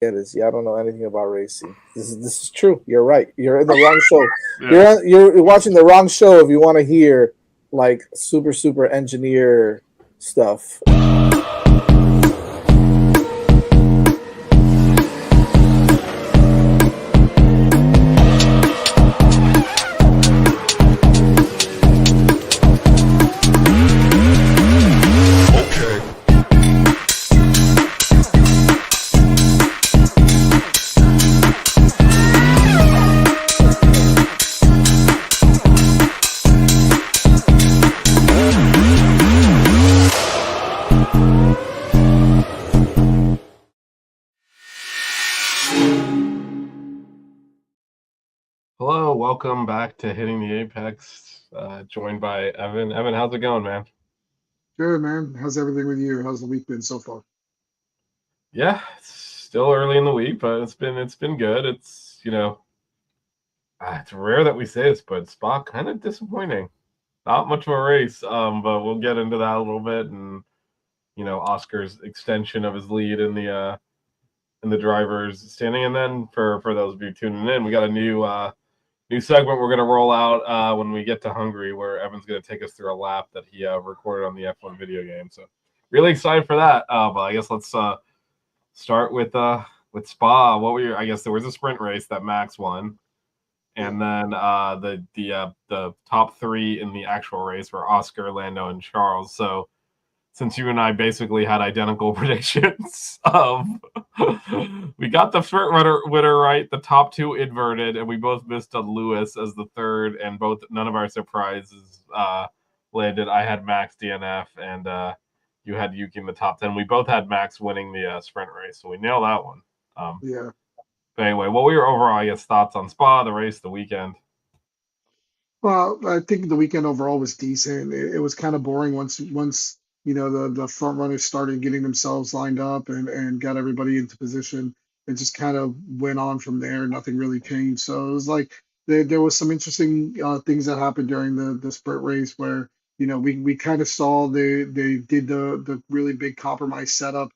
It is. Yeah, I don't know anything about racing. This is true. You're right. You're in the wrong show. Yeah. You're watching the wrong show if you want to hear like super engineer stuff. Hello, welcome back to Hitting the Apex. Joined by Evan. Evan, how's it going, man? Good, man. How's everything with you? How's the week been so far? Yeah, it's still early in the week, but it's been good. It's rare that we say this, but Spa kind of disappointing. Not much of a race, but we'll get into that a little bit, and Oscar's extension of his lead in the drivers standing, and then for those of you tuning in, we got a new segment we're going to roll out when we get to Hungary, where Evan's going to take us through a lap that he recorded on the F1 video game. So really excited for that. But I guess let's start Spa. I guess there was a sprint race that Max won, and then the top three in the actual race were Oscar, Lando, and Charles. So since you and I basically had identical predictions, we got the sprint winner right, the top two inverted, and we both missed on Lewis as the third, and none of our surprises landed. I had Max DNF, and you had Yuki in the top 10. We both had Max winning the sprint race, so we nailed that one. Yeah. But anyway, what were your overall, I guess, thoughts on Spa, the race, the weekend? Well, I think the weekend overall was decent. It was kind of boring once the front runners started getting themselves lined up and got everybody into position. It just kind of went on from there. Nothing really changed. So it was like there was some interesting things that happened during the sprint race where we kind of saw they did the really big compromise setup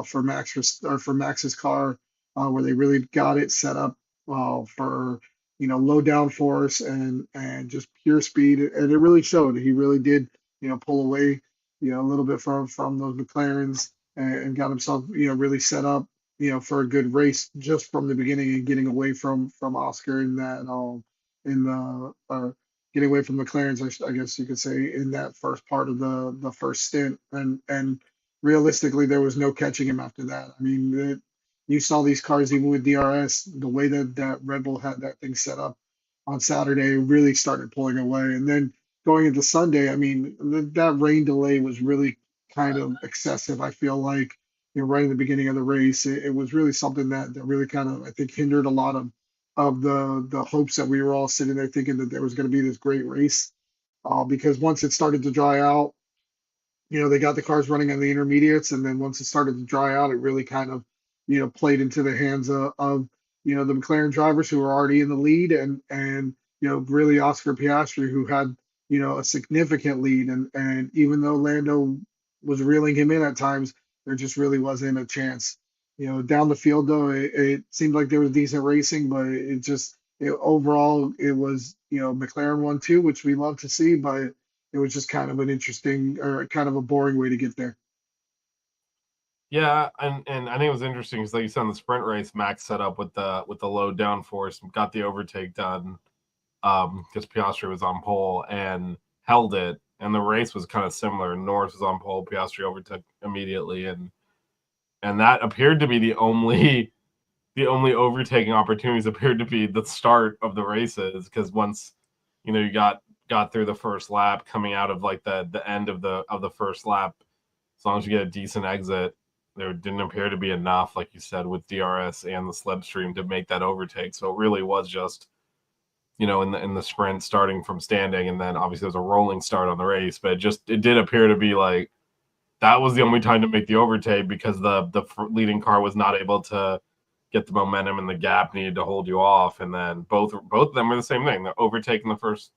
for Max's car where they really got it set up for low downforce and just pure speed, and it really showed. He really did, pull away, a little bit from those McLarens and got himself, really set up, for a good race just from the beginning and getting away from Oscar in that in the getting away from McLarens, I guess you could say, in that first part of the first stint, and realistically there was no catching him after that. I mean, you saw these cars even with DRS, the way that Red Bull had that thing set up on Saturday really started pulling away. And then going into Sunday, I mean, that rain delay was really kind of excessive. I feel like, right in the beginning of the race, it was really something that really kind of, I think, hindered a lot of the hopes that we were all sitting there thinking that there was going to be this great race. Because once it started to dry out, they got the cars running on the intermediates, and then once it started to dry out, it really kind of, played into the hands of the McLaren drivers who were already in the lead, and really Oscar Piastri, who had a significant lead, and even though Lando was reeling him in at times, there just really wasn't a chance. Down the field though, it seemed like there was decent racing, but overall it was McLaren won too, which we love to see, but it was just kind of an interesting or kind of a boring way to get there. Yeah, and I think it was interesting because, like you said, in the sprint race, Max set up with the low downforce, got the overtake done, because Piastri was on pole and held it, and the race was kind of similar. Norris was on pole, Piastri overtook immediately, and that appeared to be the only overtaking opportunities appeared to be the start of the races, because once you got through the first lap, coming out of like the end of the first lap, as long as you get a decent exit, there didn't appear to be enough, like you said, with DRS and the slipstream to make that overtake. So it really was just, in the sprint starting from standing, and then obviously there was a rolling start on the race, but it did appear to be like that was the only time to make the overtake, because the leading car was not able to get the momentum, and the gap needed to hold you off. And then both of them were the same thing. They're overtaking the first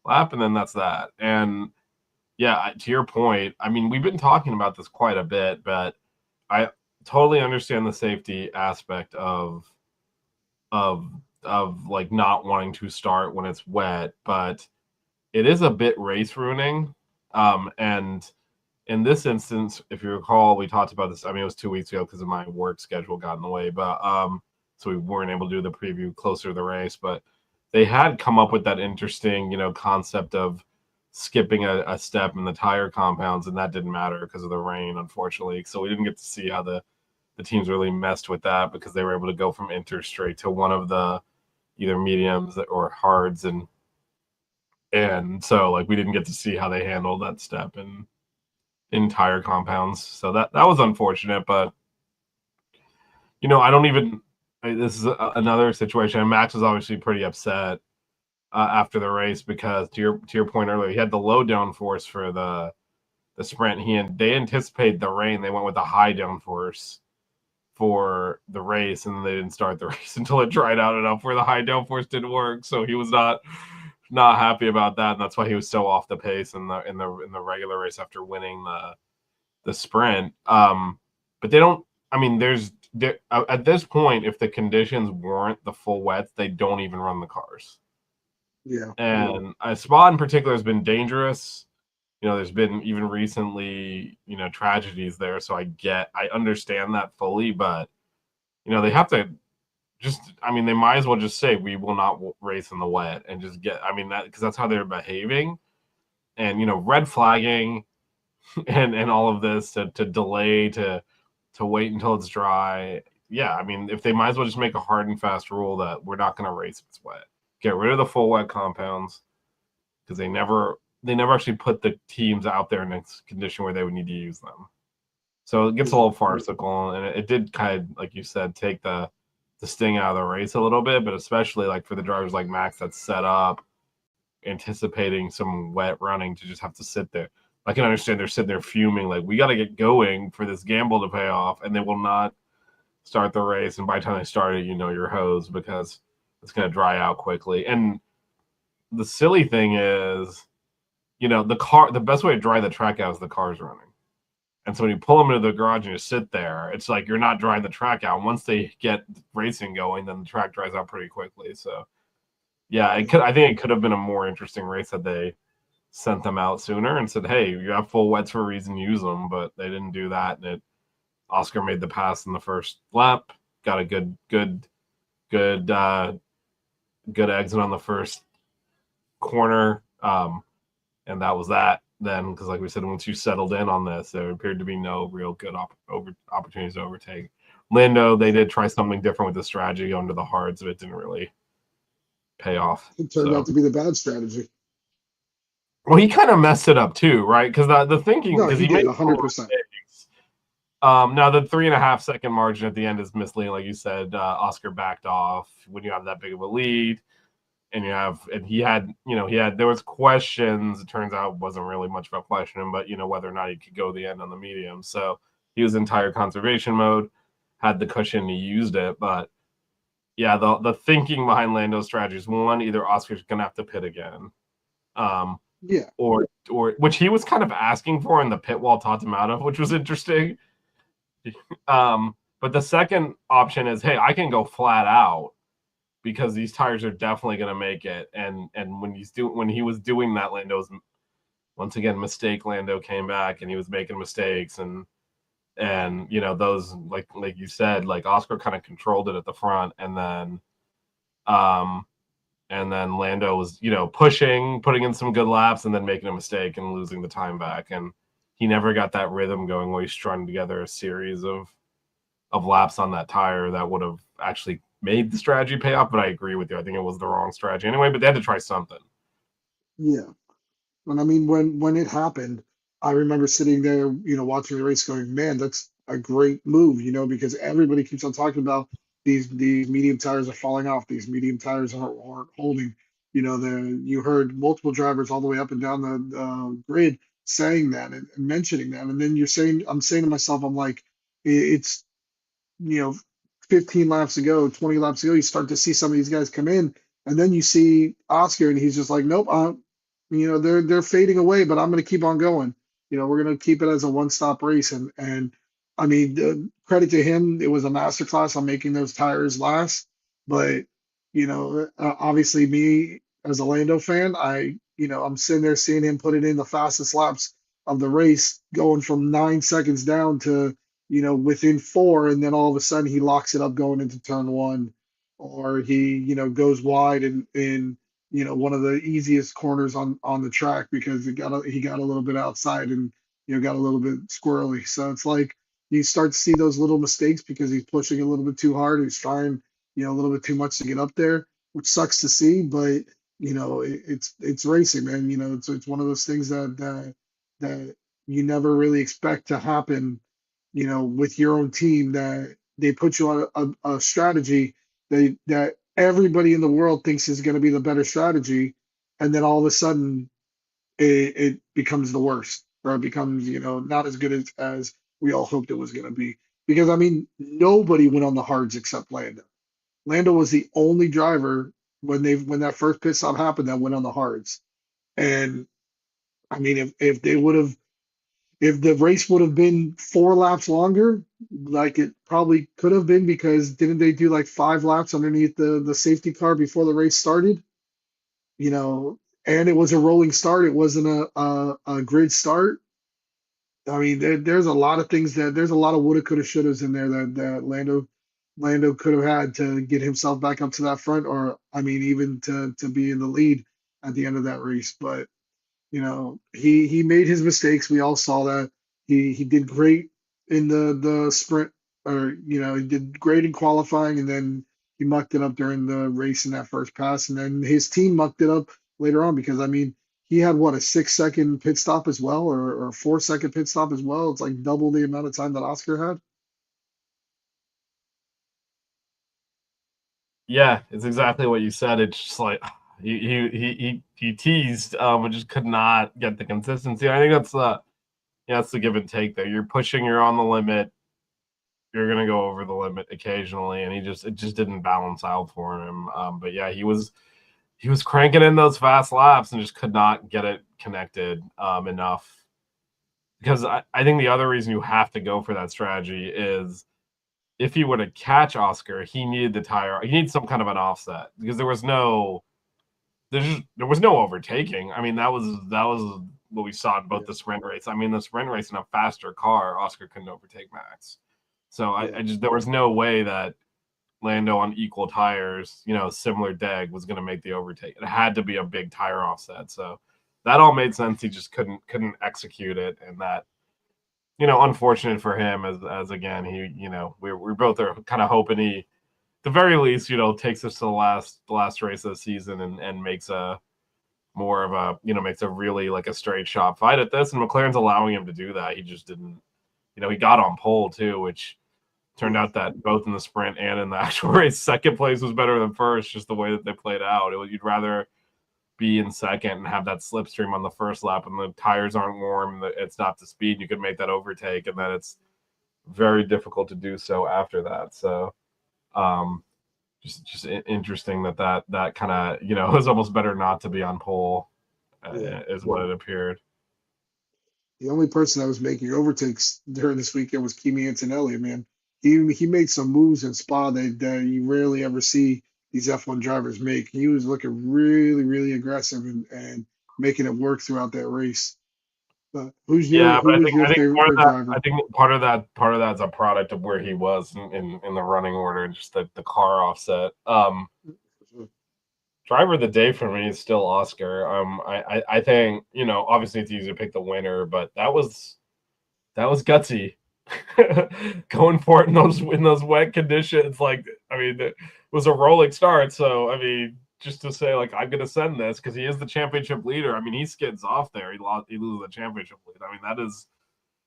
lap, and then that's that. And yeah, to your point, I mean, we've been talking about this quite a bit, but totally understand the safety aspect of like not wanting to start when it's wet, but it is a bit race ruining. And in this instance, if you recall, we talked about this. I mean, it was 2 weeks ago because of my work schedule got in the way, but so we weren't able to do the preview closer to the race. But they had come up with that interesting, concept of skipping a step in the tire compounds, and that didn't matter because of the rain, unfortunately. So we didn't get to see how the teams really messed with that because they were able to go from inter straight to one of the either mediums or hards, and so like we didn't get to see how they handled that step in tire compounds. So that was unfortunate, but I don't even. This is another situation. Max was obviously pretty upset after the race because to your point earlier, he had the low downforce for the sprint. They anticipated the rain. They went with the high downforce for the race, and they didn't start the race until it dried out enough where the high downforce didn't work. So he was not happy about that, and that's why he was so off the pace in the regular race after winning the sprint. But they don't. I mean, at this point, if the conditions warrant the full wets, they don't even run the cars. Yeah. And Spa in particular has been dangerous. There's been even recently, tragedies there. So I understand that fully, but they have to they might as well just say we will not race in the wet and just because that's how they're behaving. And red flagging and all of this to delay to wait until it's dry. Yeah, I mean, if they might as well just make a hard and fast rule that we're not going to race if it's wet. Get rid of the full wet compounds because they never actually put the teams out there in a condition where they would need to use them. So it gets a little farcical, and it did kind of, like you said, take the sting out of the race a little bit, but especially like for the drivers like Max that's set up anticipating some wet running to just have to sit there. I can understand they're sitting there fuming, like we got to get going for this gamble to pay off, and they will not start the race. And by the time they start it, you're hosed because it's going to dry out quickly. And the silly thing is, the best way to dry the track out is the car's running. And so when you pull them into the garage and you sit there, it's like you're not drying the track out. Once they get racing going, then the track dries out pretty quickly. So, yeah, I think it could have been a more interesting race had they sent them out sooner and said, "Hey, you have full wets for a reason, use them." But they didn't do that, and Oscar made the pass in the first lap, got a good exit on the first corner, and that was that. Then, because like we said, once you settled in on this, there appeared to be no real good opportunities to overtake. Lando, they did try something different with the strategy going to the hards, but it didn't really pay off. It turned out to be the bad strategy. Well, he kind of messed it up too, right? Because the thinking, No, because he he made did 100%. Now the 3.5-second margin at the end is misleading, like you said. Oscar backed off when you have that big of a lead, and there was questions. It turns out it wasn't really much of a question, but whether or not he could go the end on the medium. So he was in tire conservation mode, had the cushion, he used it. But yeah, the thinking behind Lando's strategy is one: either Oscar's gonna have to pit again. Yeah. Or which he was kind of asking for, and the pit wall taught him out of, which was interesting. But the second option is, hey, I can go flat out because these tires are definitely going to make it. And when he was doing that, Lando's once again mistake. Lando came back and he was making mistakes, and those like you said, like Oscar kind of controlled it at the front, and then Lando was, pushing, putting in some good laps, and then making a mistake and losing the time back. And he never got that rhythm going where he strung together a series of laps on that tire that would have actually made the strategy pay off. But I agree with you. I think it was the wrong strategy anyway, but they had to try something. Yeah. And I mean, when it happened, I remember sitting there, watching the race going, man, that's a great move, because everybody keeps on talking about these medium tires are falling off. These medium tires aren't holding. You heard multiple drivers all the way up and down the grid saying that and mentioning that. And then I'm saying to myself, I'm like, it's, you know, 15 laps ago, 20 laps ago, you start to see some of these guys come in, and then you see Oscar, and he's just like, nope, they're fading away, but I'm going to keep on going. We're going to keep it as a one-stop race, and I mean, credit to him. It was a masterclass on making those tires last. But obviously, me as a Lando fan, I'm sitting there seeing him put it in the fastest laps of the race, going from 9 seconds down to within four, and then all of a sudden he locks it up going into turn one, or he goes wide in one of the easiest corners on the track because he got a little bit outside and got a little bit squirrely. So it's like you start to see those little mistakes because he's pushing a little bit too hard. He's trying a little bit too much to get up there, which sucks to see. But it's racing, man. It's one of those things that you never really expect to happen. With your own team, that they put you on a strategy that everybody in the world thinks is going to be the better strategy, and then all of a sudden it becomes the worst, or it becomes not as good as we all hoped it was going to be. Because I mean, nobody went on the hards except Lando. Lando was the only driver when that first pit stop happened that went on the hards. And I mean, if the race would have been 4 laps longer, like it probably could have been, because didn't they do like 5 laps underneath the safety car before the race started? And it was a rolling start. It wasn't a grid start. I mean, there's a lot of things there's a lot of woulda, coulda, shouldas in there that Lando could have had to get himself back up to that front, or I mean, even to be in the lead at the end of that race. But he made his mistakes. We all saw that. He did great in the sprint, or he did great in qualifying, and then he mucked it up during the race in that first pass, and then his team mucked it up later on because I mean he had what, a 6 second pit stop as well, or a 4 second pit stop as well. It's like double the amount of time that Oscar had. Yeah, it's exactly what you said. It's just like he teased, but just could not get the consistency. I think that's the give and take there. You're pushing, you're on the limit, you're gonna go over the limit occasionally, and it just didn't balance out for him. But yeah, he was cranking in those fast laps and just could not get it connected enough. Because I think the other reason you have to go for that strategy is if he were to catch Oscar, he needed the tire. He needs some kind of an offset because there was no overtaking. I mean, that was what we saw in both the sprint race. I mean, the sprint race in a faster car, Oscar couldn't overtake Max. So I just there was no way that Lando on equal tires, similar deg, was going to make the overtake. It had to be a big tire offset. So that all made sense. He just couldn't execute it, and that unfortunate for him as again we both are kind of hoping he, the very least, takes us to the last race of the season and makes a more of a makes a really like a straight shot fight at this, and McLaren's allowing him to do that. He just didn't, he got on pole too, which turned out that both in the sprint and in the actual race, second place was better than first, just the way that they played out. You'd rather be in second and have that slipstream on the first lap and the tires aren't warm, it's not to speed, you can make that overtake, and then it's very difficult to do so after that. So just interesting that kind of it was almost better not to be on pole, is what it appeared. The only person that was making overtakes during this weekend was Kimi Antonelli, man. He made some moves in Spa that you rarely ever see these F1 drivers make. He was looking really, really aggressive and making it work throughout that race. But who was your favorite driver? I think part of that's a product of where he was in the running order, just the car offset. Driver of the day for me is still Oscar. I think obviously it's easy to pick the winner, but that was gutsy. Going for it in those wet conditions. Like, I mean, it was a rolling start, so I mean, just to say like I'm gonna send this because he is the championship leader. I mean, he skids off there, he loses the championship lead. I mean, that is,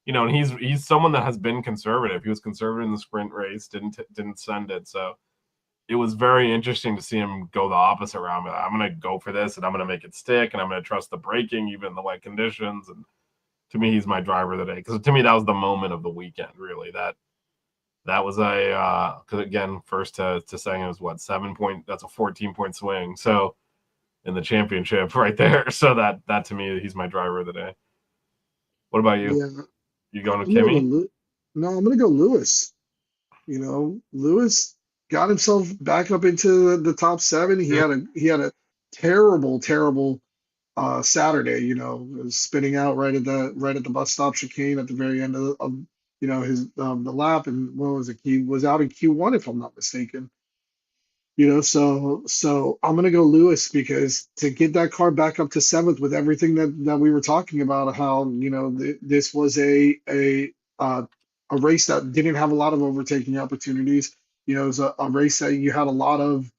and he's someone that has been conservative. He was conservative in the sprint race, didn't send it. So it was very interesting to see him go the opposite route. I'm gonna go for this and I'm gonna make it stick, and I'm gonna trust the braking even in the wet conditions. And to me, he's my driver of the day, because to me that was the moment of the weekend. Really, that was because again, first to second was what, 7 point. That's a 14-point swing. So in the championship, right there. So that to me, he's my driver of the day. What about you? Yeah, You going to I'm gonna Kimmy? no, I'm gonna go Lewis. Lewis got himself back up into the top seven. He had a terrible, terrible Saturday, spinning out right at the bus stop chicane at the very end of his the lap, and what was it? He was out in Q1 if I'm not mistaken. So I'm gonna go Lewis because to get that car back up to seventh with everything that we were talking about, how this was uh, a race that didn't have a lot of overtaking opportunities. It was a race that you had a lot of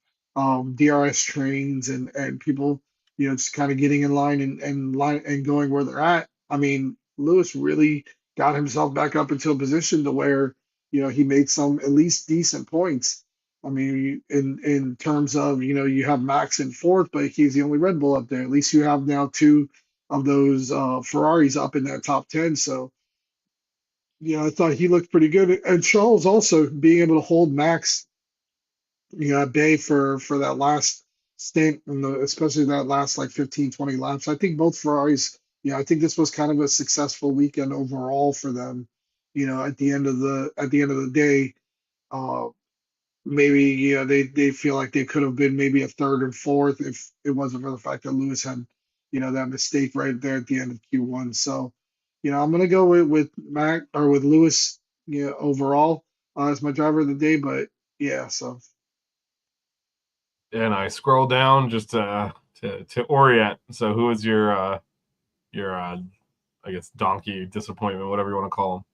DRS trains and people just kind of getting in line and line and going where they're at. I mean, Lewis really got himself back up into a position to where he made some at least decent points. I mean, in terms of, you have Max in fourth, but he's the only Red Bull up there. At least you have now two of those Ferraris up in that top 10. So, I thought he looked pretty good. And Charles also being able to hold Max, at bay for that last stint, and especially that last like 15, 20 laps. I think both Ferraris, I think this was kind of a successful weekend overall for them. At the end of the day. Uh, Maybe they feel like they could have been maybe a third and fourth if it wasn't for the fact that Lewis had that mistake right there at the end of Q1. So I'm gonna go with Mac or with Lewis overall as my driver of the day. But yeah, so And I scroll down just to orient. So who is your I guess donkey disappointment, whatever you want to call him?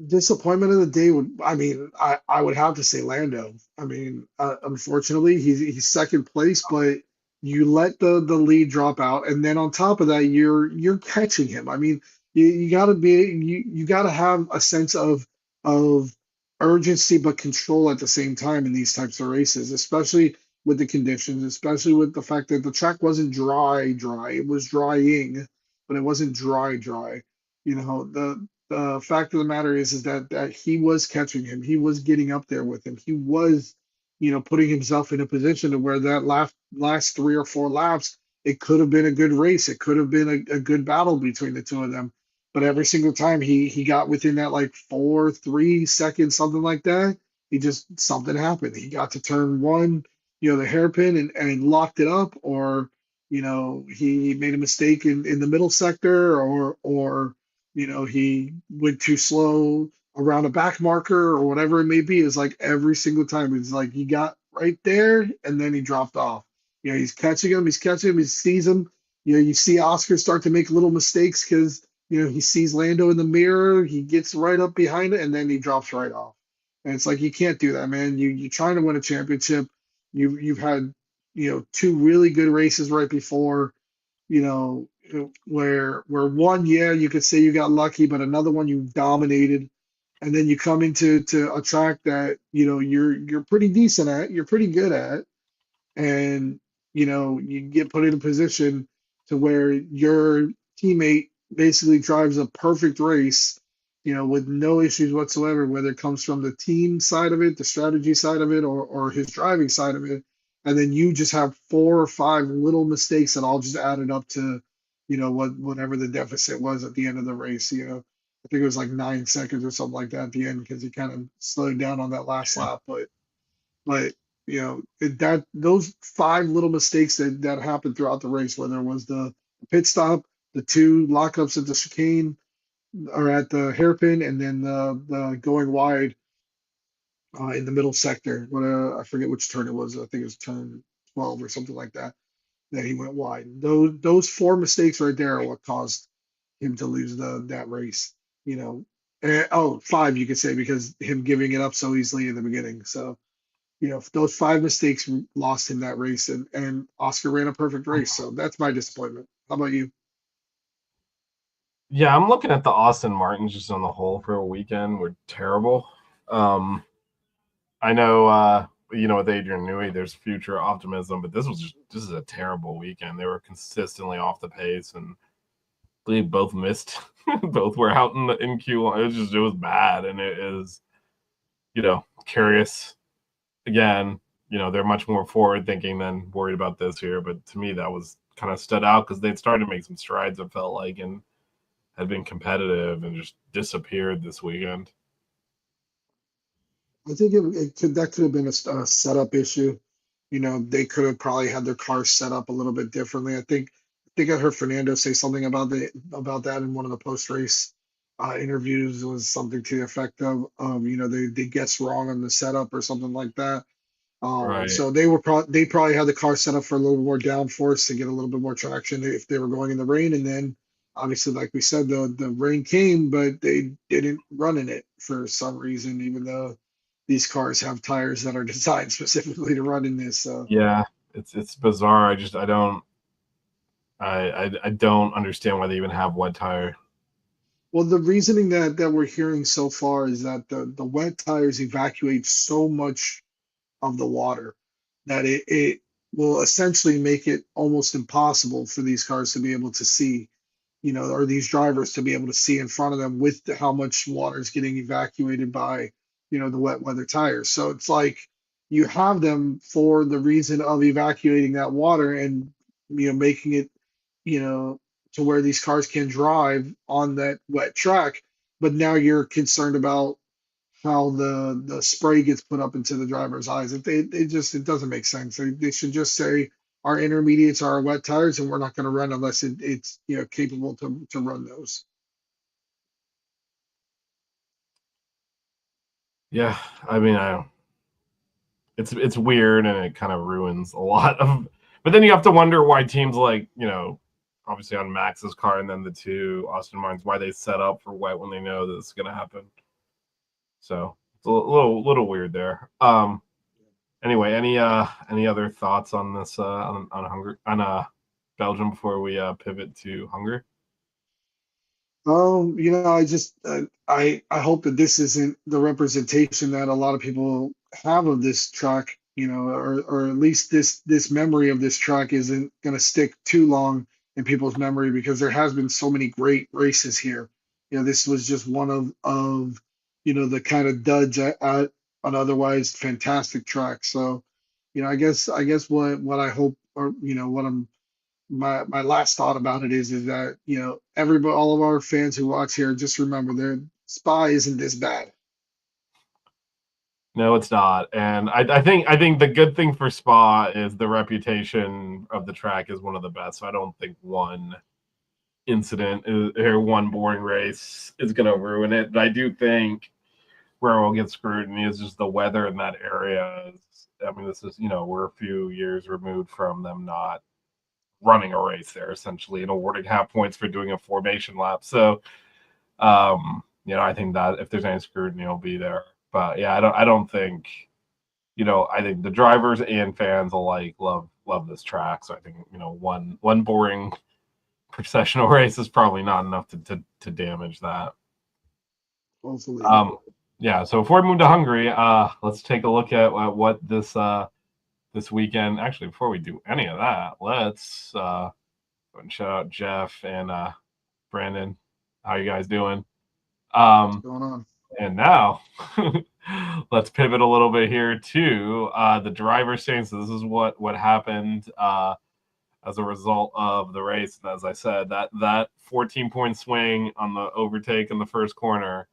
disappointment of the day would, I mean, I would have to say Lando. I mean, unfortunately, he's second place, but you let the lead drop out, and then on top of that, you're catching him. I mean, you gotta be you gotta have a sense of urgency but control at the same time in these types of races, especially with the conditions, especially with the fact that the track wasn't dry. It was drying, but it wasn't dry. The fact of the matter is that he was catching him. He was getting up there with him. He was, putting himself in a position to where that last 3 or 4 laps, it could have been a good race. It could have been a good battle between the two of them. But every single time he got within that like 4, 3 seconds, something like that, he just something happened. He got to turn one, the hairpin and locked it up, or he made a mistake in the middle sector, or he went too slow around a back marker or whatever it may be. Is like every single time it's like he got right there and then he dropped off. He's catching him, he sees him. You see Oscar start to make little mistakes because he sees Lando in the mirror, he gets right up behind it, and then he drops right off. And it's like you can't do that, man. You're trying to win a championship. You've had two really good races right before where one, yeah, you could say you got lucky, but another one you dominated, and then you come into a track that you're pretty decent at, you're pretty good at, and you get put in a position to where your teammate basically drives a perfect race, with no issues whatsoever, whether it comes from the team side of it, the strategy side of it, or his driving side of it, and then you just have 4 or 5 little mistakes that all just added up to whatever the deficit was at the end of the race. I think it was like 9 seconds or something like that at the end because he kind of slowed down on that last lap, but that those 5 little mistakes that happened throughout the race, whether it was the pit stop, the 2 lockups at the chicane or at the hairpin, and then the going wide in the middle sector. I forget which turn it was. I think it was turn 12 or something like that. That he went wide. Those 4 mistakes right there are what caused him to lose that race. Oh, 5 you could say because him giving it up so easily in the beginning. So those 5 mistakes lost him that race, and Oscar ran a perfect race. So that's my disappointment. How about you? Yeah, I'm looking at the Austin Martins just on the whole for a weekend. Were terrible. Um, I know, with Adrian Newey, there's future optimism, but this is a terrible weekend. They were consistently off the pace, and I believe both missed. Both were out in Q1. It was bad, and it is curious. Again, they're much more forward thinking than worried about this here. But to me, that was kind of stood out because they'd started to make some strides. It felt like, and had been competitive and just disappeared this weekend. I think that could have been a setup issue. You know, they could have probably had their car set up a little bit differently. I think I heard Fernando say something about that in one of the post race interviews. It was something to the effect of, you know, they guessed wrong on the setup or something like that. Right. So they probably had the car set up for a little more downforce to get a little bit more traction if they were going in the rain. And then obviously, like we said, the rain came, but they didn't run in it for some reason, even though these cars have tires that are designed specifically to run in this. So Yeah, it's bizarre. I don't understand why they even have wet tire. well, the reasoning that we're hearing so far is that the wet tires evacuate so much of the water that it will essentially make it almost impossible for these cars to be able to see, you know, or these drivers to be able to see in front of them with how much water is getting evacuated by, you know, the wet weather tires. So it's like you have them for the reason of evacuating that water and, you know, making it, you know, to where these cars can drive on that wet track. But now you're concerned about how the spray gets put up into the driver's eyes. It doesn't make sense. They should just say our intermediates are our wet tires, and we're not going to run unless it's you know capable to run those. Yeah, I mean, I it's weird and it kind of ruins a lot of. But then you have to wonder why teams like obviously on Max's car and then the two Austin Martins, why they set up for wet when they know that it's going to happen. So it's a little weird there. Anyway, any other thoughts on this on Hungary on Belgium before we pivot to Hungary? You know, I hope that this isn't the representation that a lot of people have of this track, you know, or at least this memory of this track isn't going to stick too long in people's memory because there has been so many great races here. You know, this was just one of you know the kind of duds at an otherwise fantastic track. So, you know, I guess what I hope or you know what I'm my last thought about it is that you know everybody all of our fans who watch here just remember their spy isn't this bad. No, it's not. And I think the good thing for Spa is the reputation of the track is one of the best. So I don't think one incident or one boring race is going to ruin it. But I do think where we'll get scrutiny is just the weather in that area. I mean, this is we're a few years removed from them not running a race there essentially and awarding half points for doing a formation lap. So I think that if there's any scrutiny, it'll be there. But yeah, I don't think I think the drivers and fans alike love this track. So I think one boring processional race is probably not enough to damage that. Hopefully. Yeah. So before we move to Hungary, let's take a look at what this weekend. Actually, before we do any of that, let's go and shout out Jeff and Brandon. How you guys doing? What's going on? And now let's pivot a little bit here to the driver's standings. So this is what happened as a result of the race. And as I said, that 14-point swing on the overtake in the first corner,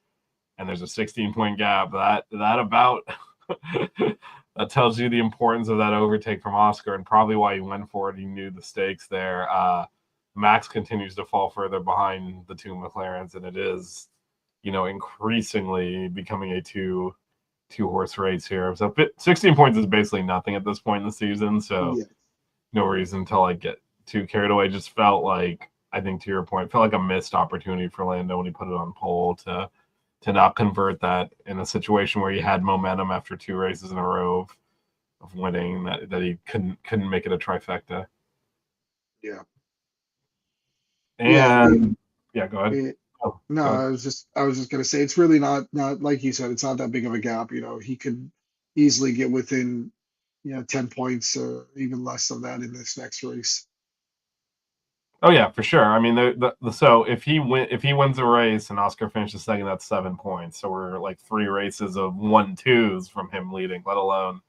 and there's a 16-point gap. That about that tells you the importance of that overtake from Oscar and probably why he went for it. He knew the stakes there. Max continues to fall further behind the two McLarens, and it is increasingly becoming a two horse race here. So 16 points is basically nothing at this point in the season. So Yeah. no reason to get too carried away. Just felt like, I think to your point, felt like a missed opportunity for Lando when he put it on pole to not convert that in a situation where he had momentum after two races in a row of winning that he couldn't make it a trifecta. Yeah. And yeah, go ahead. It, no, Go ahead. I was just gonna say it's really not like you said, it's not that big of a gap. You know, he could easily get within 10 points or even less of that in this next race. Oh yeah, for sure. I mean, so if he wins a race and Oscar finishes second, that's 7 points. So we're like 3 races of 1-2s from him leading, let alone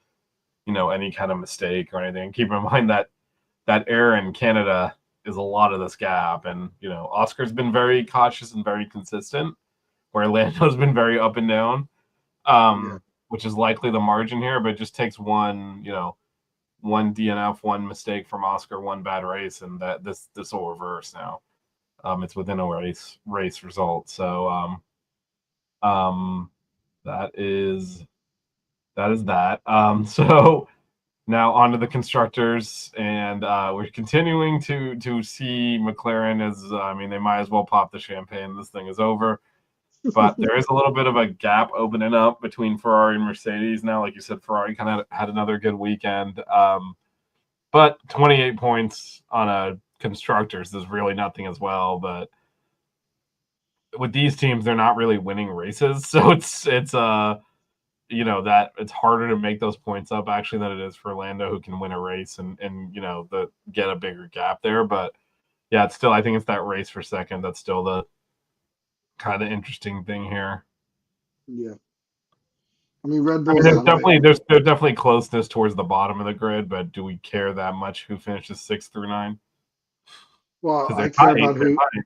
any kind of mistake or anything. Keep in mind that error in Canada is a lot of this gap, and Oscar's been very cautious and very consistent, where Lando's been very up and down. Yeah. which is likely the margin here, but it just takes one DNF, one mistake from Oscar, one bad race, and that this will reverse now. It's within a race result. So that is that. So now on to the constructors, and we're continuing to see McLaren as they might as well pop the champagne. This thing is over. But there is a little bit of a gap opening up between Ferrari and Mercedes now. Like you said, Ferrari kind of had another good weekend. But 28 points on a constructors is really nothing as well. But with these teams, they're not really winning races. So it's that it's harder to make those points up actually than it is for Lando, who can win a race and get a bigger gap there. But yeah, it's still, I think it's that race for second that's still the kind of interesting thing here. Yeah. I mean, Red Bull. There's definitely closeness towards the bottom of the grid, but do we care that much who finishes 6 through 9? Well,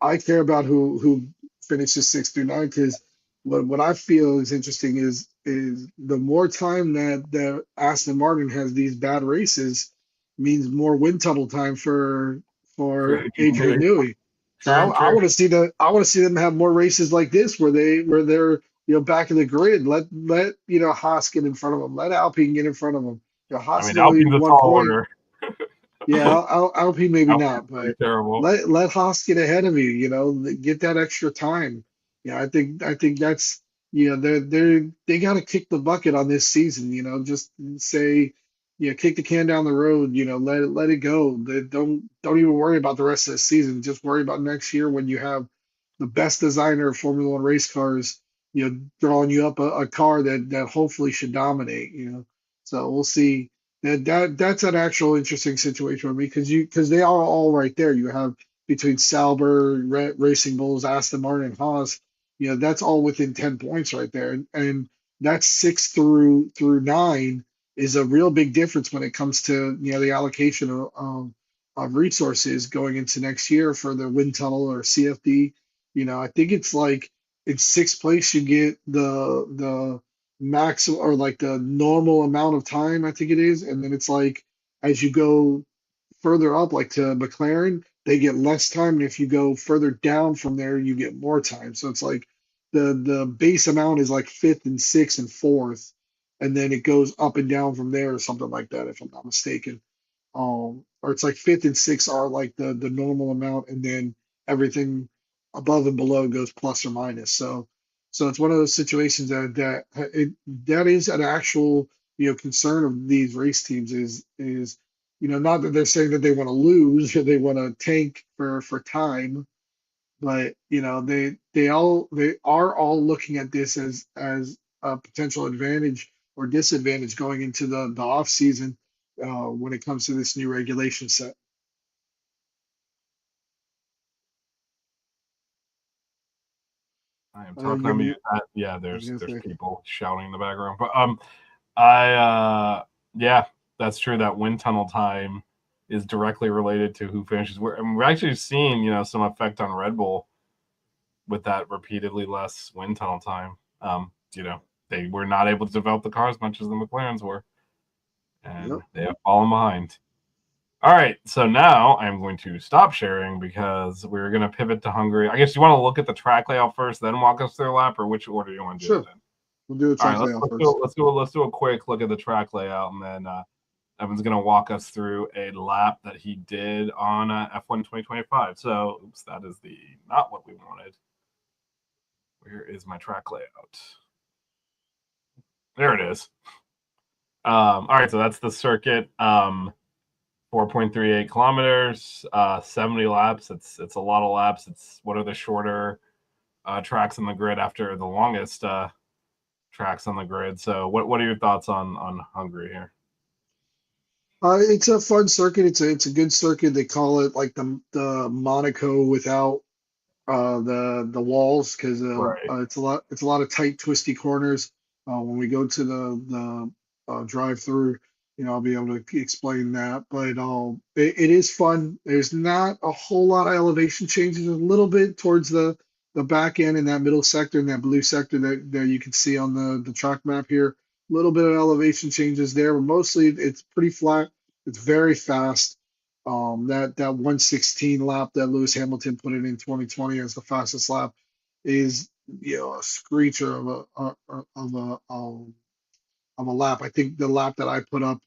I care about who finishes 6 through 9, because what I feel is interesting is the more time that Aston Martin has these bad races means more wind tunnel time for Adrian Newey. So I want to see them have more races like this where they're back in the grid. Let Haas get in front of them. Let Alpine get in front of them. Haas is only Alpine's 1 point. Order. Yeah, Alpine maybe not, but terrible. let Haas get ahead of you. Get that extra time. Yeah, I think that's they got to kick the bucket on this season. Just say, kick the can down the road. Let it go. Don't even worry about the rest of the season. Just worry about next year when you have the best designer of Formula One race cars. Drawing you up a car that hopefully should dominate. So we'll see. That's an actual interesting situation for me because they are all right there. You have between Sauber, Racing Bulls, Aston Martin, and Haas. That's all within 10 points right there, and that's 6 through 9 is a real big difference when it comes to the allocation of resources going into next year for the wind tunnel or CFD. I think it's like in 6th place you get the maximum or like the normal amount of time, I think it is, and then it's like as you go further up, like to McLaren, they get less time, and if you go further down from there, you get more time. So it's like the base amount is like 5th and 6th and 4th, and then it goes up and down from there or something like that, if I'm not mistaken. Or it's like 5th and 6th are like the normal amount, and then everything above and below goes plus or minus. So it's one of those situations that is an actual concern of these race teams is not that they're saying that they want to lose or they want to tank for time, but they are all looking at this as a potential advantage or disadvantage going into the off season when it comes to this new regulation set. I am talking on mute. Yeah, there's people shouting in the background, but that's true. That wind tunnel time is directly related to who finishes. We're actually seeing some effect on Red Bull with that repeatedly less wind tunnel time. They were not able to develop the car as much as the McLarens were, and they have fallen behind. All right, so now I'm going to stop sharing because we're going to pivot to Hungary. I guess you want to look at the track layout first, then walk us through a lap, or which order you want to do it in? We'll do the track layout first. Let's do a quick look at the track layout, and then Evan's going to walk us through a lap that he did on F1 2025. So, oops, that is not what we wanted. Where is my track layout? There it is. All right, so that's the circuit. 4.38 kilometers, 70 laps. It's a lot of laps. It's one of the shorter tracks on the grid after the longest tracks on the grid. So what are your thoughts on Hungary here? It's a fun circuit. It's a good circuit. They call it like the Monaco without the walls because it's a lot of tight, twisty corners. When we go to the drive through, I'll be able to explain that. But it is fun. There's not a whole lot of elevation changes. A little bit towards the back end in that middle sector, in that blue sector that you can see on the track map here. little bit of elevation changes there, but mostly it's pretty flat. It's very fast. That 116 lap that Lewis Hamilton put it in 2020 as the fastest lap is, a screecher of a lap. I think the lap that I put up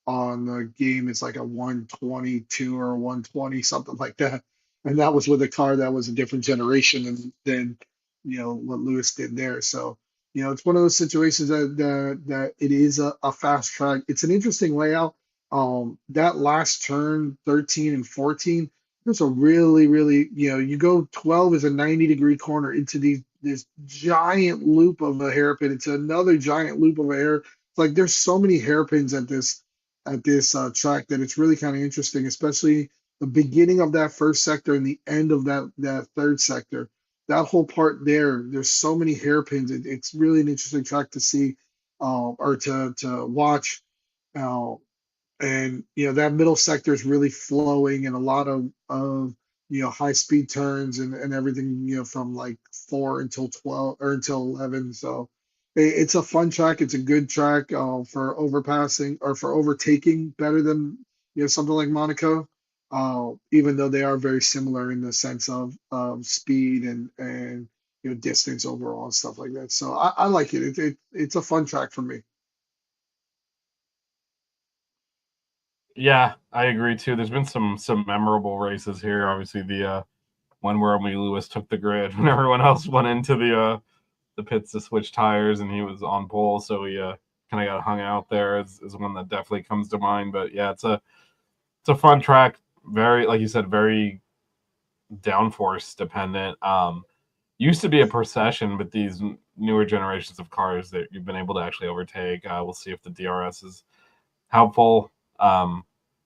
on the game is like a 122 or a 120, something like that. And that was with a car that was a different generation than what Lewis did there. So, it's one of those situations that it is a fast track. It's an interesting layout. That last turn, 13 and 14, there's a really, really, you go 12 is a 90-degree corner into this giant loop of a hairpin. It's another giant loop of a hair. Like there's so many hairpins at this track that it's really kind of interesting, especially the beginning of that first sector and the end of that third sector. That whole part there, there's so many hairpins. It's really an interesting track to see, or to watch. Uh, and that middle sector is really flowing and a lot of high speed turns and everything from like 4 until 12 or until 11. So it's a fun track. It's a good track for overpassing or for overtaking, better than something like Monaco, even though they are very similar in the sense of speed and distance overall and stuff like that. So I like it. It's a fun track for me. Yeah, I agree too. There's been some memorable races here. Obviously, the one where only Lewis took the grid when everyone else went into the pits to switch tires, and he was on pole, so he kind of got hung out there. Is one that definitely comes to mind. But yeah, it's a fun track. Very, like you said, very downforce dependent. Used to be a procession, but these newer generations of cars that you've been able to actually overtake. We'll see if the DRS is helpful.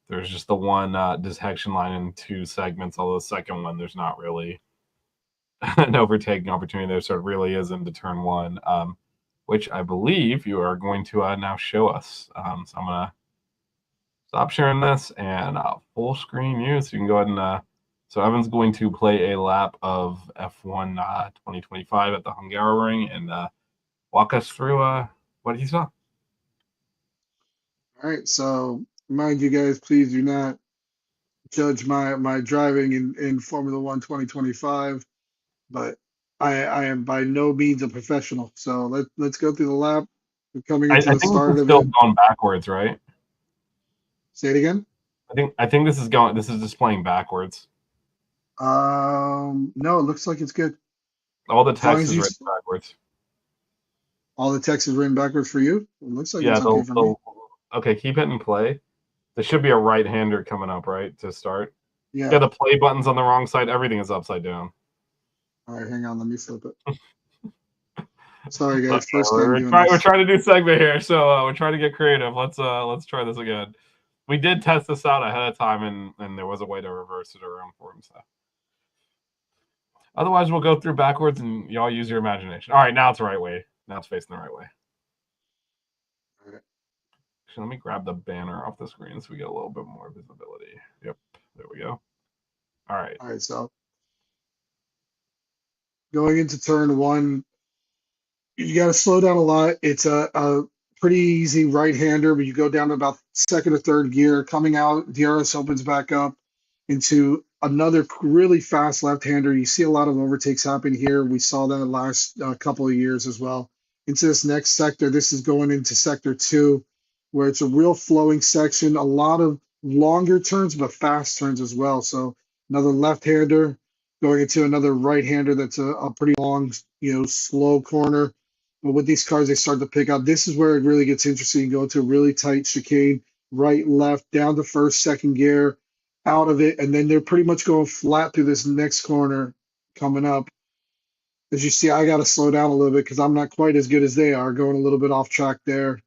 There's just the one detection line in two segments, although the second one, there's not really an overtaking opportunity. There sort of really is into turn one, which I believe you are going to now show us. So I'm going to stop sharing this and full screen you so you can go ahead and. So Evan's going to play a lap of F1 2025 at the Hungarian and walk us through what he saw. All right, so mind you guys, please do not judge my driving in Formula One 2025, but I am by no means a professional. So let's go through the lap. We're coming I into the think this start is of still it. going backwards, right? Say it again. I think this is going. This is displaying backwards. No, it looks like it's good. All the As long text as is you written backwards. all the text is written backwards for you. It looks like Yeah. it's okay for me. Okay. Keep hitting play. There should be a right-hander coming up, right, to start. Yeah. Yeah. The play button's on the wrong side. Everything is upside down. All right, hang on. Let me flip it. Sorry, Okay, guys. First time we're doing trying. We're this. trying to do segment here, so we're trying to get creative. Let's try this again. We did test this out ahead of time, and there was a way to reverse it around for him. So otherwise, we'll go through backwards, and y'all use your imagination. All right, now it's the right way. Now it's facing the right way. All right. Actually, let me grab the banner off the screen so we get a little bit more visibility. Yep, there we go. All right. All right. So going into turn one, you got to slow down a lot. It's a pretty easy right-hander, but you go down to about second or third gear. Coming out, DRS opens back up into another really fast left-hander. You see a lot of overtakes happen here. We saw that last couple of years as well. Into this next sector, this is going into sector two, where it's a real flowing section, a lot of longer turns, but fast turns as well. So another left-hander going into another right-hander that's a pretty long, slow corner. But with these cars, they start to pick up. This is where it really gets interesting. You go into a really tight chicane, right, left, down to first, second gear, out of it, and then they're pretty much going flat through this next corner coming up. As you see, I got to slow down a little bit because I'm not quite as good as they are, going a little bit off track there.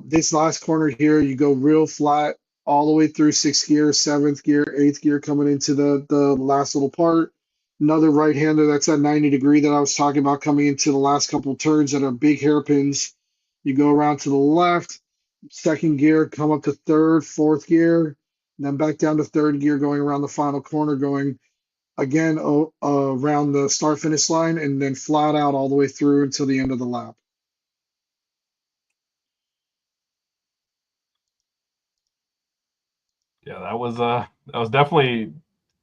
This last corner here, you go real flat all the way through sixth gear, seventh gear, eighth gear, coming into the last little part. Another right-hander that's at 90 degree that I was talking about coming into the last couple of turns that are big hairpins. You go around to the left, second gear, come up to third, fourth gear, then back down to third gear, going around the final corner, going again around the start-finish line, and then flat out all the way through until the end of the lap. Yeah, that was definitely,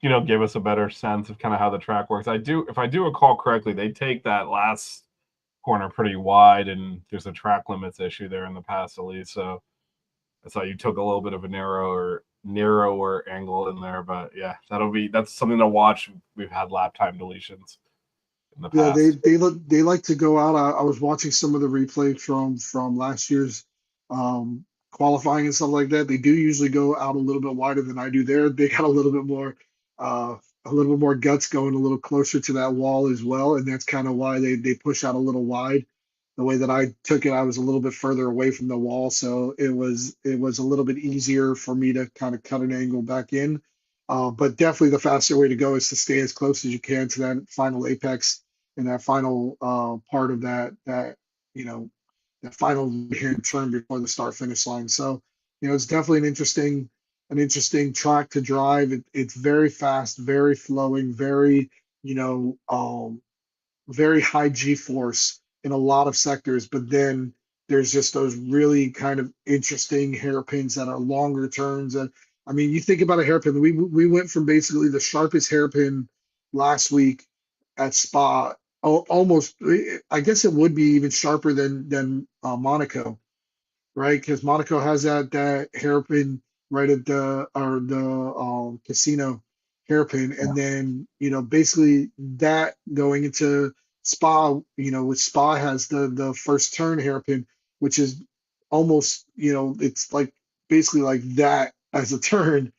gave us a better sense of kind of how the track works. If I do recall correctly, they take that last corner pretty wide, and there's a track limits issue there in the past, at least. So I thought you took a little bit of a narrower angle in there, but yeah, that's something to watch. We've had lap time deletions in the Yeah, past. they like to go out. I was watching some of the replay from last year's qualifying and stuff like that. They do usually go out a little bit wider than I do. They got a little bit more guts going a little closer to that wall as well, and that's kind of why they push out a little wide. The way that I took it, I was a little bit further away from the wall, so it was a little bit easier for me to kind of cut an angle back in. But definitely the faster way to go is to stay as close as you can to that final apex in that final part of that you know that final hand turn before the start finish line. So it's definitely an interesting track to drive. It's very fast, very flowing, very you know very high G force in a lot of sectors, but then there's just those really kind of interesting hairpins that are longer turns. And I mean, you think about a hairpin. We went from basically the sharpest hairpin last week at Spa, almost. I guess it would be even sharper than Monaco, right? Because Monaco has that hairpin right at the casino hairpin, and then basically that going into Spa, which Spa has the first turn hairpin, which is almost it's like basically like that as a turn.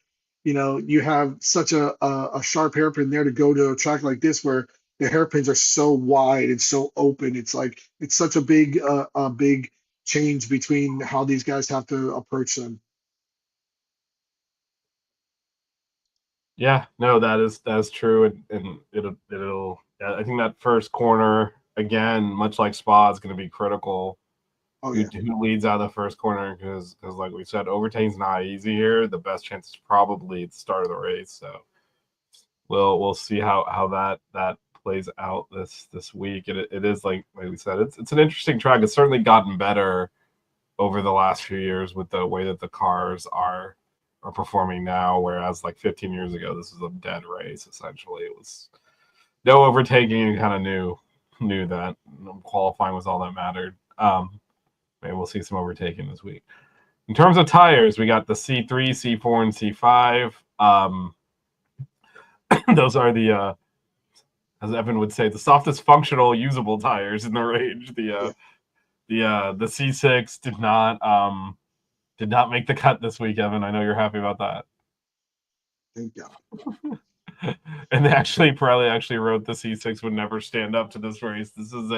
You have such a sharp hairpin there to go to a track like this where the hairpins are so wide and so open. It's like it's such a big change between how these guys have to approach them. Yeah, no, that is true, and it'll. Yeah, I think that first corner again, much like Spa, is going to be critical. Oh Who yeah, who leads out of the first corner? Because like we said, overtaking's not easy here. The best chance is probably at the start of the race. So we'll see how that plays out this week. It is like we said, it's an interesting track. It's certainly gotten better over the last few years with the way that the cars are performing now. Whereas like 15 years ago, this was a dead race. Essentially, it was no overtaking. You kind of knew that qualifying was all that mattered. Maybe we'll see some overtaking this week. In terms of tires, we got the C3, C4, and C5. Those are as Evan would say, the softest functional usable tires in the range. yeah. The C6 did not make the cut this week, Evan. I know you're happy about that. Thank God. And Pirelli actually wrote the C6 would never stand up to this race. This is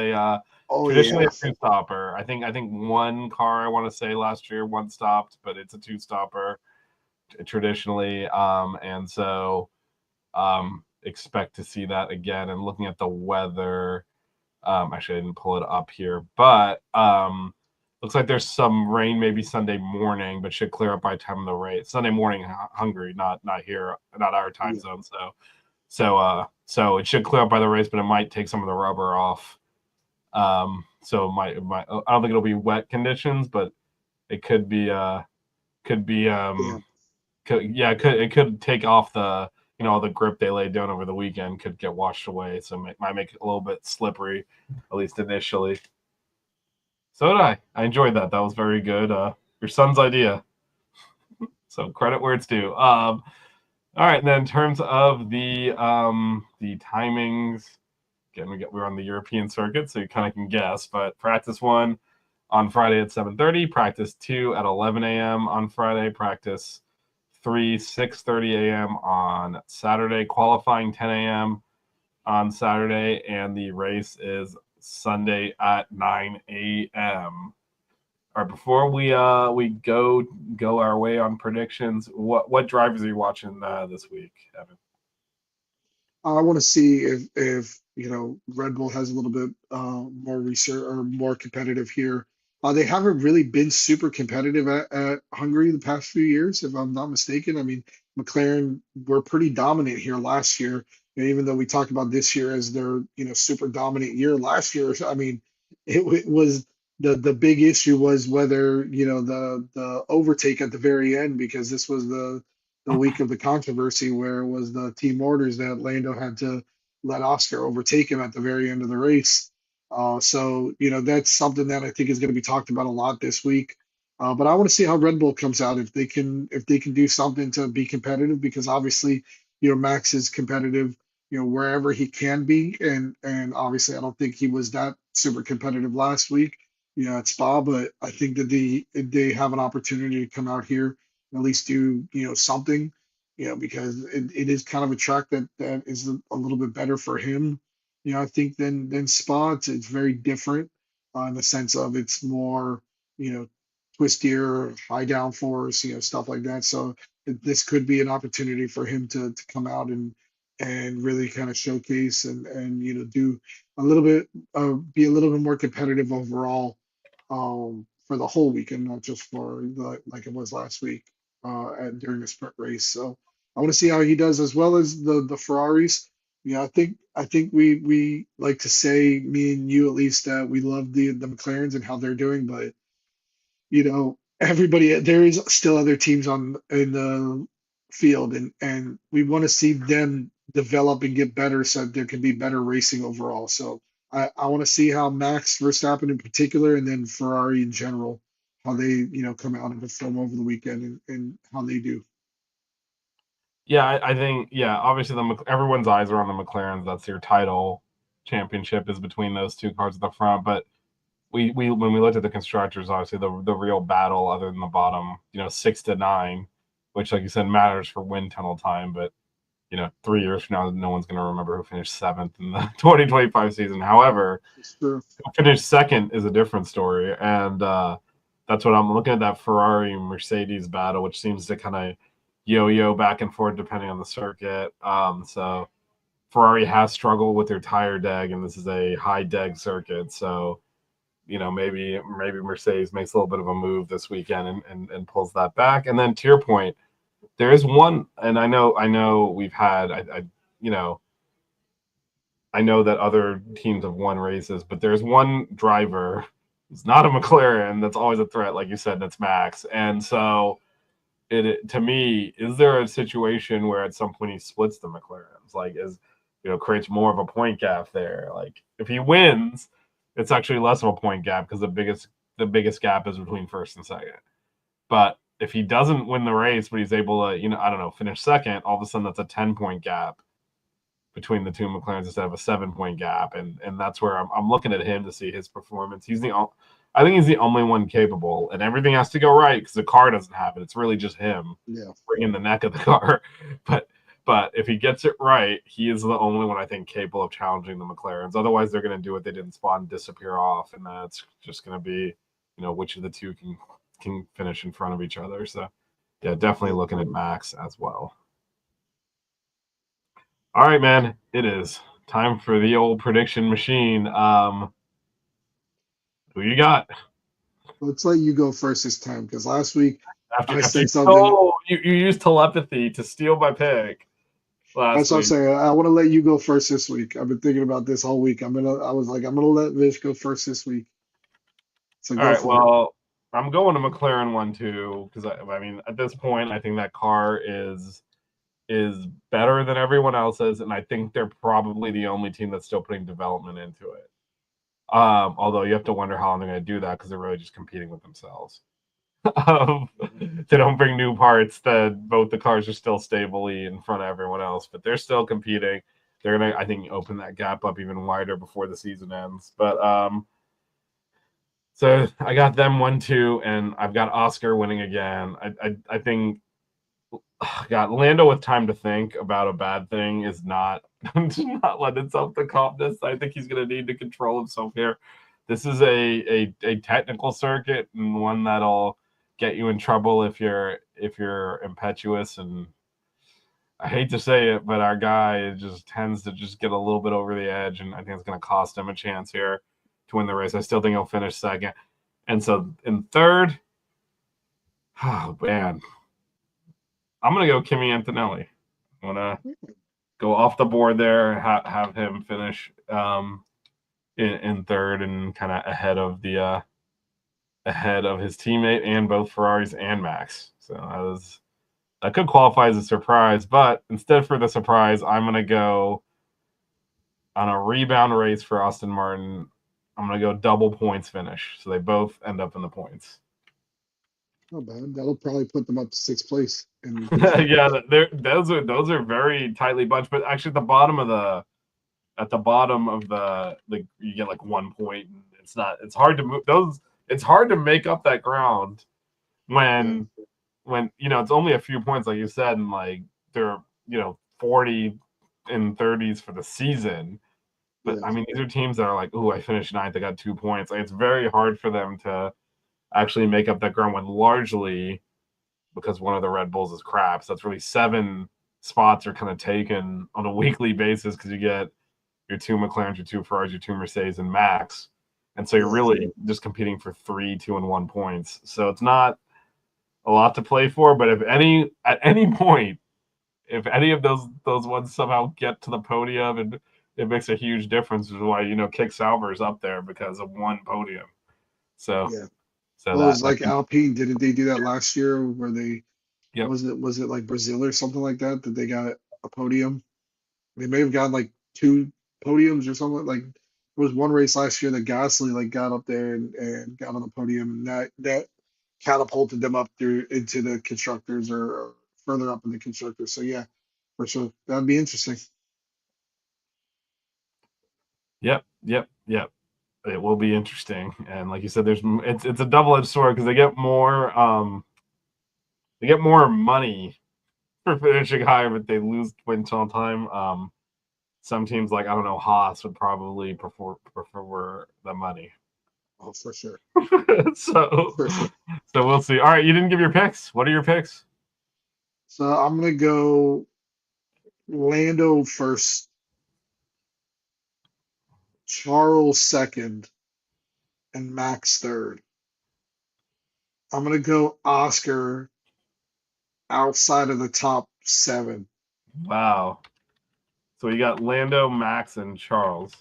Oh traditionally a yeah. two stopper. I think one car I want to say last year one stopped, but it's a two stopper traditionally. And so expect to see that again. And looking at the weather, actually I didn't pull it up here, but looks like there's some rain maybe Sunday morning, but should clear up by the time of the race. Sunday morning, Hungary, not here, not our time Yeah. zone. So it should clear up by the race, but it might take some of the rubber off. So it might. I don't think it'll be wet conditions, but it could be Yeah. it could take off all the grip they laid down over the weekend could get washed away. So it might make it a little bit slippery, at least initially. So did I. I enjoyed that. That was very good. Your son's idea. So credit where it's due. All right, and then in terms of the timings, again we're on the European circuit, so you kind of can guess. But practice 1 on Friday at 7:30, practice 2 at 11 a.m. on Friday, practice 3 6:30 a.m. on Saturday, qualifying 10 a.m. on Saturday, and the race is Sunday at 9 a.m. All right, before we go our way on predictions, what drivers are you watching this week, Evan? I want to see if Red Bull has a little bit more research or more competitive here. They haven't really been super competitive at Hungary the past few years, if I'm not mistaken. I mean, McLaren were pretty dominant here last year, and even though we talk about this year as their super dominant year, last year, I mean, it was the big issue was whether the overtake at the very end because this was the the week of the controversy where it was the team orders that Lando had to let Oscar overtake him at the very end of the race. So that's something that I think is going to be talked about a lot this week. But I want to see how Red Bull comes out if they can do something to be competitive because obviously Max is competitive wherever he can be and obviously I don't think he was that super competitive last week at Spa, but I think that they have an opportunity to come out here and at least do something because it is kind of a track that is a little bit better for him I think than Spa. It's very different in the sense of it's more you know twistier, high downforce, stuff like that. So this could be an opportunity for him to come out and really kind of showcase and do a little bit be a little bit more competitive overall for the whole weekend, not just for like it was last week during the sprint race. So I want to see how he does as well as the Ferraris. I think we like to say, me and you at least, that we love the McLarens and how they're doing, but everybody there is still other teams on in the field and we want to see them develop and get better so there can be better racing overall. So I want to see how Max Verstappen in particular and then Ferrari in general, how they come out and perform over the weekend and how they do. Yeah, I think obviously everyone's eyes are on the McLarens. That's your title championship is between those two cars at the front, but we when we looked at the constructors, obviously the real battle, other than the bottom, 6 to 9, which, like you said, matters for wind tunnel time. But 3 years from now, no one's going to remember who finished 7th in the 2025 season. However, who finished second is a different story, and that's what I'm looking at, that Ferrari Mercedes battle, which seems to kind of yo-yo back and forth depending on the circuit. So Ferrari has struggled with their tire deg, and this is a high deg circuit, so maybe Mercedes makes a little bit of a move this weekend and pulls that back. And then to your point, there is one, and I know we've had, I know that other teams have won races, but there's one driver who's not a McLaren that's always a threat, like you said, that's Max. And so to me, is there a situation where at some point he splits the McLarens, like creates more of a point gap there? Like if he wins, it's actually less of a point gap because the biggest gap is between first and second. But if he doesn't win the race, but he's able to, I don't know, finish second, all of a sudden that's a 10-point gap between the two McLarens instead of a 7-point gap. And that's where I'm looking at him to see his performance. I think he's the only one capable, and everything has to go right because the car doesn't have it. It's really just him bringing the neck of the car. But if he gets it right, he is the only one I think capable of challenging the McLarens. Otherwise, they're going to do what they did in Spa and disappear off, and that's just going to be, which of the two can finish in front of each other. So, yeah, definitely looking at Max as well. All right, man, it is time for the old prediction machine. Who you got? Let's let you go first this time because last week I said something. Oh, you used telepathy to steal my pick. That's what I'm saying. I want to let you go first this week. I've been thinking about this all week. I'm gonna let Vish go first this week. So all right. Well, I'm going to McLaren 1-2 because I mean at this point I think that car is better than everyone else's, and I think they're probably the only team that's still putting development into it. Although you have to wonder how long they're going to do that because they're really just competing with themselves. They don't bring new parts. That both the cars are still stably in front of everyone else, but they're still competing. They're going to, I think, open that gap up even wider before the season ends. But so I got them 1-2, and I've got Oscar winning again. I think got Lando with time to think about a bad thing is not lend itself to calmness. I think he's going to need to control himself here. This is a technical circuit and one that'll get you in trouble if you're impetuous. And I hate to say it, but our guy just tends to just get a little bit over the edge, and I think it's going to cost him a chance here to win the race. I still think he'll finish second. And so in third, oh man, I'm going to go Kimi Antonelli. I'm going to go off the board there, have him finish in third and kind of ahead of his teammate and both Ferraris and Max. So That could qualify as a surprise, but instead for the surprise, I'm going to go on a rebound race for Austin Martin. I'm going to go double points finish. So they both end up in the points. Not bad. That'll probably put them up to sixth place in constructors. Yeah, those are very tightly bunched, but actually at the bottom of the you get like 1 point. It's hard to move those. It's hard to make up that ground Yeah, when it's only a few points, like you said, and like they're 40 and 30s for the season. But yeah, I mean, these are teams that are like, oh, I finished ninth, I got 2 points. Like, it's very hard for them to actually make up that ground when largely because one of the Red Bulls is crap. So that's really 7 spots are kind of taken on a weekly basis because you get your 2 McLarens, your 2 Ferraris, your 2 Mercedes, and Max. And so you're yeah. really just competing for 3, 2, and 1 points. So it's not a lot to play for. But at any point, if any of those ones somehow get to the podium, and it makes a huge difference, which is why Kick Sauber's up there because of one podium. So Yeah. so Well, it was that like Alpine. Didn't they do that last year where they yep. was it like Brazil or something like that that they got a podium? They may have gotten like two podiums or something. Like there was one race last year that Gasly like got up there and got on the podium, and that catapulted them up through into the constructors or further up in the constructors. So yeah, for sure, that'd be interesting. Yep. It will be interesting, and like you said, it's a double-edged sword because they get more money for finishing higher, but they lose points all the time. Some teams, like I don't know, Haas would probably prefer the money. Oh, for sure, so for sure. so we'll see. All right, you didn't give your picks. What are your picks? So I'm gonna go Lando first, Charles second, and Max third. I'm gonna go Oscar outside of the top seven. Wow. So you got Lando, Max, and Charles.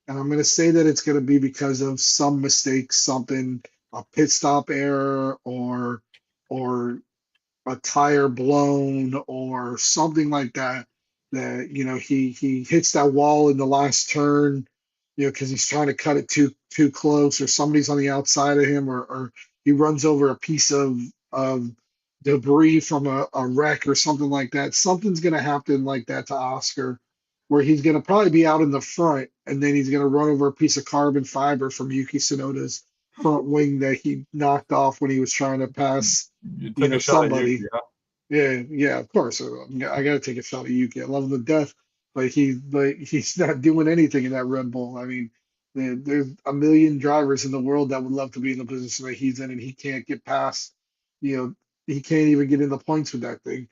And I'm going to say that it's going to be because of some mistake, something, a pit stop error or a tire blown or something like that. That he hits that wall in the last turn, because he's trying to cut it too close, or somebody's on the outside of him, or he runs over a piece of debris from a wreck or something like that. Something's going to happen like that to Oscar, where he's going to probably be out in the front, and then he's going to run over a piece of carbon fiber from Yuki Tsunoda's front wing that he knocked off when he was trying to pass, You took a shot at Yuki. somebody. Yeah, yeah, of course. I got to take a shot at Yuki. I love him to death, but he's not doing anything in that Red Bull. I mean, there's a million drivers in the world that would love to be in the position that he's in, and he can't get past. You know, he can't even get in the points with that thing.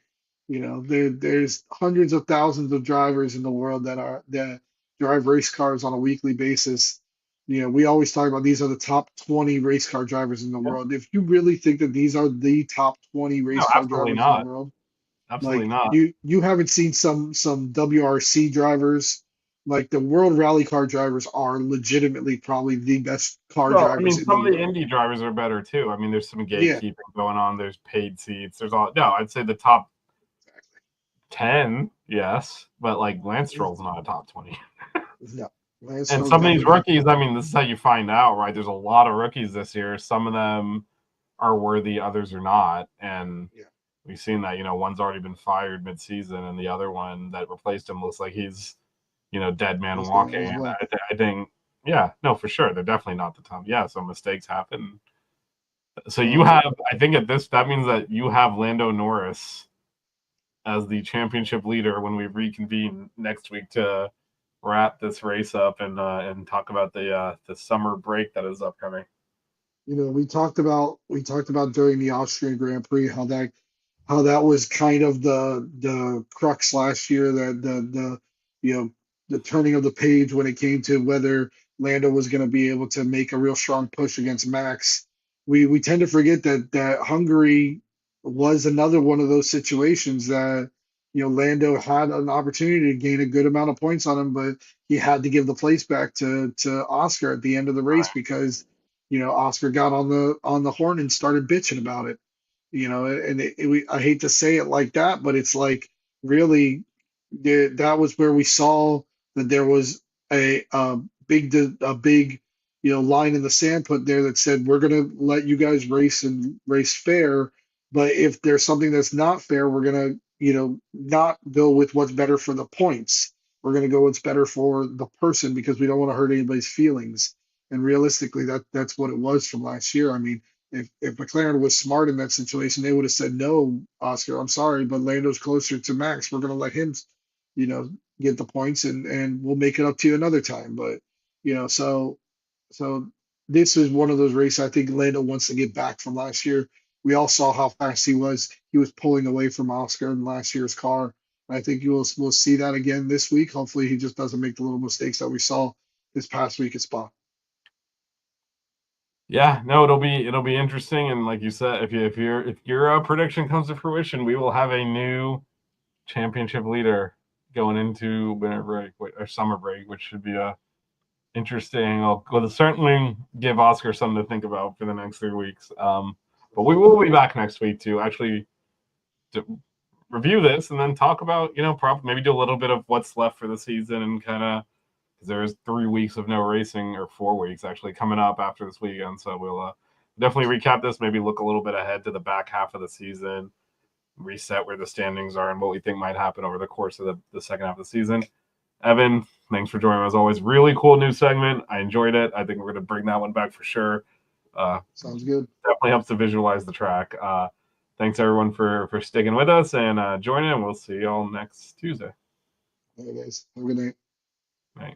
There's hundreds of thousands of drivers in the world that drive race cars on a weekly basis. We always talk about these are the top 20 race car drivers in the Yeah. world. If you really think that these are the top 20 No, race car absolutely drivers in the not. world, Absolutely like not. you haven't seen some WRC drivers, like the world rally car drivers are legitimately probably the best car Well, I drivers mean, in the some of the world. indie drivers are better too. I mean, there's some Yeah, gatekeeping going on. There's paid seats. There's all. No, I'd say the top exactly. 10, yes, but like Lance Stroll's not a top 20. No, Lance And Stroll's some of these definitely not. rookies, I mean, this is how you find out, right? There's a lot of rookies this year. Some of them are worthy, others are not. And Yeah, we've seen that, one's already been fired mid-season, and the other one that replaced him looks like he's, dead man he's doing it walking. as And well. I think, yeah, no, for sure, they're definitely not the top. Yeah, some mistakes happen. So you So have, I think that means that you have Lando Norris as the championship leader when we reconvene next week to wrap this race up and talk about the summer break that is upcoming. we talked about during the Austrian Grand Prix how that was kind of the crux last year, that you know the turning of the page when it came to whether Lando was going to be able to make a real strong push against Max. We tend to forget that Hungary was another one of those situations that Lando had an opportunity to gain a good amount of points on him, but he had to give the place back to Oscar at the end of the race because Oscar got on the horn and started bitching about it. And I hate to say it like that, but it's like really that was where we saw that there was a big line in the sand put there that said we're gonna let you guys race and race fair, but if there's something that's not fair, we're gonna not go with what's better for the points. We're gonna go what's better for the person because we don't want to hurt anybody's feelings. And realistically, that's what it was from last year. I mean, if McLaren was smart in that situation, they would have said, "No, Oscar, I'm sorry, but Lando's closer to Max. We're going to let him, you know, get the points, and we'll make it up to you another time." But so this is one of those races I think Lando wants to get back from last year. We all saw how fast he was. He was pulling away from Oscar in last year's car. I think we'll see that again this week. Hopefully, he just doesn't make the little mistakes that we saw this past week at Spa. Yeah, no, it'll be interesting, and like you said, if your prediction comes to fruition, we will have a new championship leader going into winter break or summer break, which should be interesting. Will certainly give Oscar something to think about for the next 3 weeks. But we will be back next week to actually to review this and then talk about probably maybe do a little bit of what's left for the season and kind of. There's 3 weeks of no racing, or 4 weeks actually, coming up after this weekend. So we'll definitely recap this, maybe look a little bit ahead to the back half of the season, reset where the standings are and what we think might happen over the course of the second half of the season. Evan, thanks for joining as always. Really cool new segment. I enjoyed it. I think we're going to bring that one back for sure. Sounds good. Definitely helps to visualize the track. Thanks everyone for sticking with us and joining, and we'll see you all next Tuesday. All right, guys. Have a good night. Night.